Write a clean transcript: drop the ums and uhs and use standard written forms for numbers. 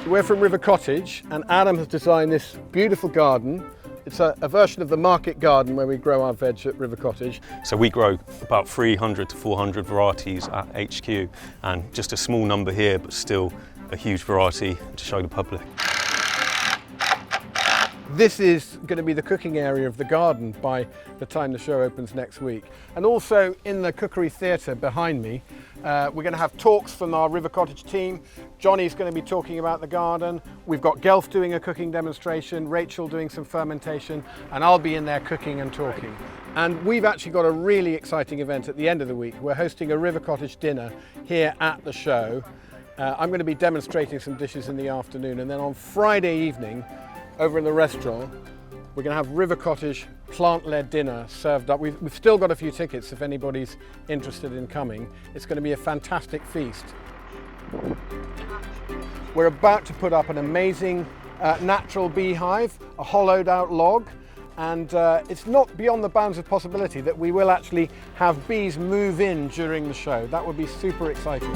So we're from River Cottage, and Adam has designed this beautiful garden. It's a version of the market garden where we grow our veg at River Cottage. So we grow about 300 to 400 varieties at HQ, and just a small number here, but still a huge variety to show the public. This is going to be the cooking area of the garden by the time the show opens next week. And also in the cookery theatre behind me, we're going to have talks from our River Cottage team. Johnny's going to be talking about the garden. We've got Gelf doing a cooking demonstration, Rachel doing some fermentation, and I'll be in there cooking and talking. And we've actually got a really exciting event at the end of the week. We're hosting a River Cottage dinner here at the show. I'm going to be demonstrating some dishes in the afternoon, and then on Friday evening, over in the restaurant, we're going to have River Cottage plant-led dinner served up. We've still got a few tickets if anybody's interested in coming. It's going to be a fantastic feast. We're about to put up an amazing natural beehive, a hollowed out log, and it's not beyond the bounds of possibility that we will actually have bees move in during the show. That would be super exciting.